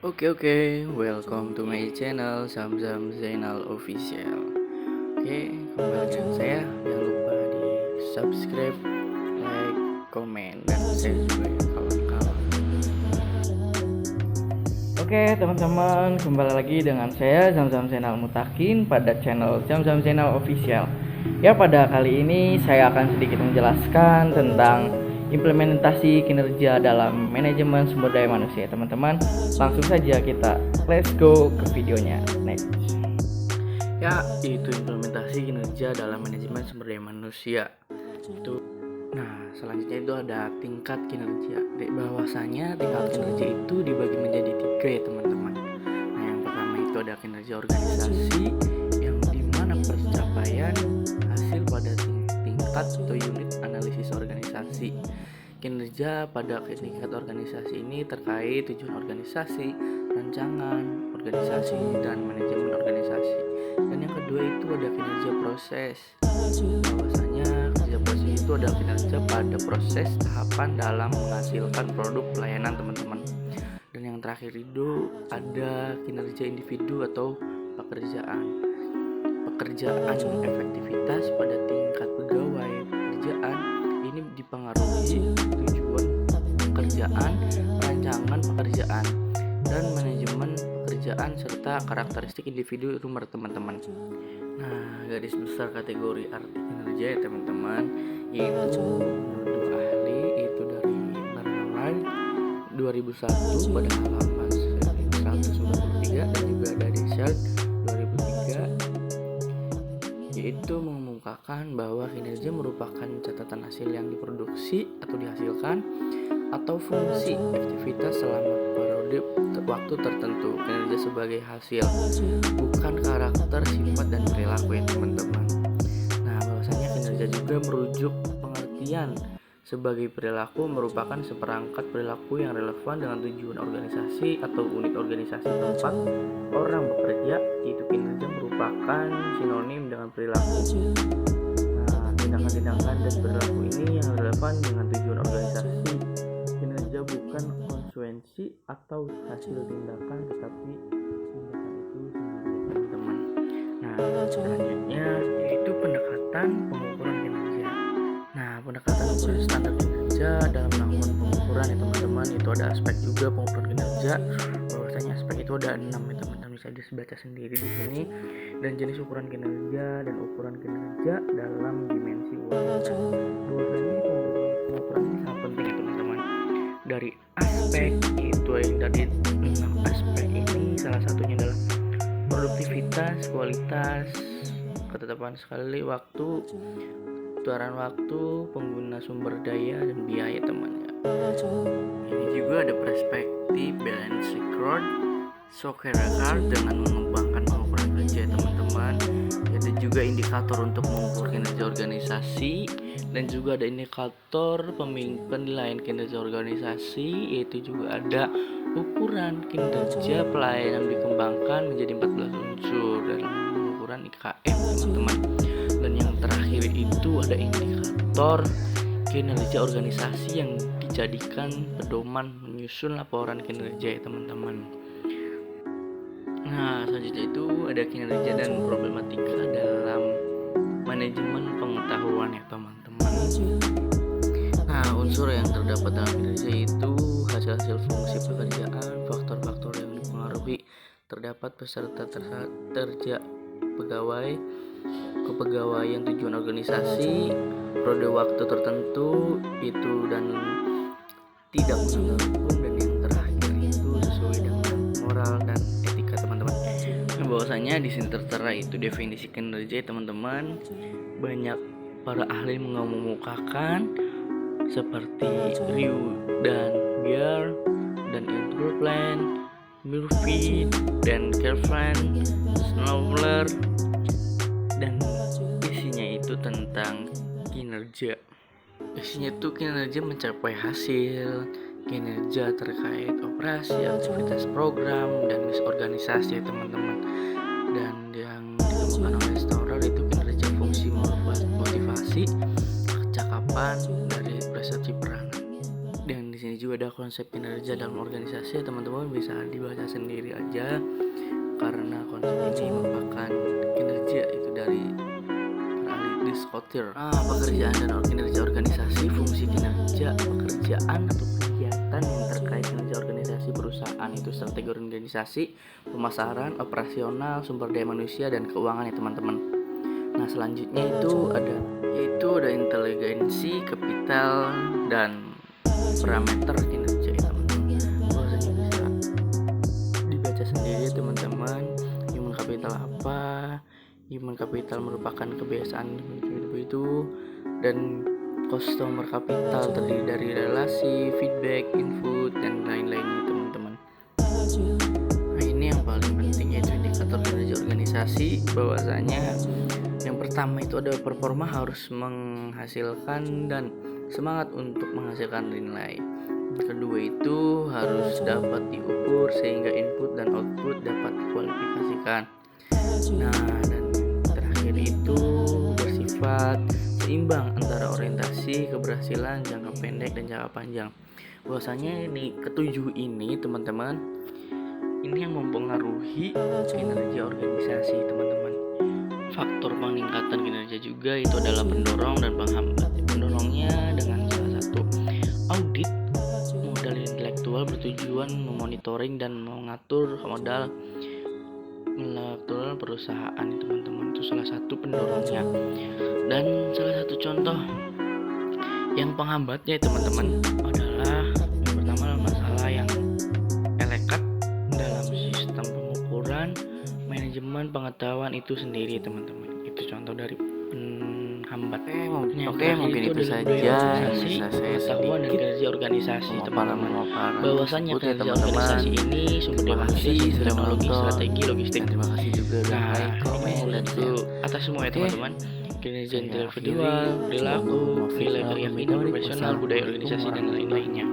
Oke, welcome to my channel Zamzam Zainal Official. Kembali dengan saya. Jangan lupa di subscribe, like, komen, dan share juga ya kawan-kawan. Teman-teman, kembali lagi dengan saya Zamzam Zainal Mutakin pada channel Zamzam Zainal Official. Pada kali ini saya akan sedikit menjelaskan tentang implementasi kinerja dalam manajemen sumber daya manusia. Teman-teman, langsung saja kita let's go ke videonya. Next. Itu implementasi kinerja dalam manajemen sumber daya manusia. Selanjutnya itu ada tingkat kinerja. Bahwasanya tingkat kinerja itu dibagi menjadi 3 ya teman-teman. Yang pertama itu ada kinerja organisasi, yang dimana pencapaian hasil pada tingkat atau unit analisis organisasi. Kinerja pada tingkat organisasi ini terkait tujuan organisasi, rancangan organisasi, dan manajemen organisasi. Dan yang kedua itu ada kinerja proses. Bahwasanya kinerja proses itu ada kinerja pada proses tahapan dalam menghasilkan produk pelayanan teman-teman. Dan yang terakhir itu ada kinerja individu atau pekerjaan efektivitas pada tingkat pegawai pekerjaan ini dipengaruhi tujuan pekerjaan, rancangan pekerjaan, dan manajemen pekerjaan serta karakteristik individu rumah teman-teman. Garis besar kategori arti kinerja ya teman-teman, yaitu menurut ahli itu dari Bernard 2001 pada halaman 193 dan juga dari Shell 2003, yaitu mengumumkakan bahwa kinerja merupakan catatan hasil yang diproduksi atau dihasilkan atau fungsi aktivitas selama periode waktu tertentu. Kinerja sebagai hasil, bukan karakter, sifat, dan perilaku ya teman-teman. Bahwasanya kinerja juga merujuk pengertian sebagai perilaku merupakan seperangkat perilaku yang relevan dengan tujuan organisasi atau unit organisasi tempat orang bekerja. Itu kinerja merupakan sinonim dengan perilaku. Tindakan-tindakan dan perilaku ini yang relevan dengan tujuan organisasi. Kinerja bukan konsekuensi atau hasil tindakan, tetapi tindakan itu sendiri teman-teman. Selanjutnya yaitu pendekatan pengukuran kinerja. Pendekatan ukuran standar kinerja dalam melakukan pengukuran ya teman-teman, itu ada aspek juga pengukuran kinerja. Bahwasanya aspek itu ada 6 ya teman-teman, bisa dibaca sendiri di sini. Dan jenis ukuran kinerja dan ukuran kinerja dalam dimensi kualitas. Bahwasanya pengukuran ini sangat penting ya teman-teman. Dari aspek itu dari 6 aspek ini, salah satunya adalah produktivitas, kualitas, ketetapan sekali waktu, putaran waktu, pengguna sumber daya, dan biaya teman-teman. Ini juga ada perspektif balance record, Soccer dengan mengembangkan pengukuran kerja teman-teman. Ada juga indikator untuk mengukur kinerja organisasi, dan juga ada indikator penilaian kinerja organisasi, yaitu juga ada ukuran kinerja pelayanan dikembangkan menjadi 14 unsur dalam pengukuran IKM teman-teman. Dan yang terakhir itu ada indikator kinerja organisasi yang dijadikan pedoman menyusun laporan kinerja ya teman-teman. Selanjutnya itu ada kinerja dan problematika dalam manajemen pengetahuan ya teman-teman. Unsur yang terdapat dalam kinerja itu hasil-hasil fungsi pekerjaan, faktor-faktor yang dipengaruhi terdapat peserta kerja pegawai, kepegawaian, tujuan organisasi, periode waktu tertentu itu, dan tidak melanggar hukum, dan yang terakhir itu sesuai dengan moral dan etika teman-teman. Bahwasanya di sini tertera itu definisi kinerja teman-teman. Banyak para ahli mengemukakan seperti Ryu dan Beer dan Andrew Plan, Murphy dan Kerfran, Snowler, dan isinya itu tentang kinerja. Isinya itu kinerja mencapai hasil, kinerja terkait operasi, aktivitas program, dan organisasi teman-teman. Dan yang ditemukan oleh Storer itu kinerja fungsi motivasi, kecakapan dari persepsi peranan. Dan di sini juga berbeda konsep kinerja dalam organisasi, teman-teman bisa dibaca sendiri aja, karena konsep ini merupakan kinerja itu dari ahli Scottier. Pekerjaan dan kinerja organisasi, fungsi kinerja pekerjaan atau kegiatan yang terkait kinerja organisasi perusahaan itu strategi organisasi, pemasaran, operasional, sumber daya manusia, dan keuangan ya teman-teman. Nah selanjutnya itu ada inteligensi, kapital, dan parameter kinerja ya teman-teman. Bahwasanya bisa dibaca sendiri teman-teman. Human capital apa? Human capital merupakan kebiasaan hidup itu, dan customer capital terdiri dari relasi, feedback, input, dan lain-lainnya teman-teman. Nah ini yang paling penting yaitu indikator kinerja organisasi, bahwasanya yang pertama itu ada performa, harus menghasilkan dan semangat untuk menghasilkan nilai. Kedua itu harus dapat diukur sehingga input dan output dapat dikualifikasikan. Nah dan terakhir itu bersifat seimbang antara orientasi keberhasilan jangka pendek dan jangka panjang. Bahwasanya di ketujuh ini teman-teman, ini yang mempengaruhi kinerja organisasi teman-teman. Faktor peningkatan kinerja juga itu adalah pendorong dan penghambat. Pendorongnya dengan salah satu audit modal intelektual bertujuan memonitoring dan mengatur modal intelektual perusahaan teman-teman, itu salah satu pendorongnya. Dan salah satu contoh yang penghambatnya teman-teman adalah yang pertama masalah yang elekat dalam sistem pengukuran manajemen pengetahuan itu sendiri teman-teman. Itu contoh dari penghambat. Oke, mungkin itu saja yang bisa saya pengetahuan dan kinerja organisasi teman-teman. Bahwasanya kinerja organisasi ini sumber daya manusia, teknologi, strategi, logistik. Terima kasih juga udah like, komen, dan Itu atas semua ya teman-teman. Kinerja individual, perilaku, nilai keyakinan profesional, budaya organisasi, dan lain-lainnya.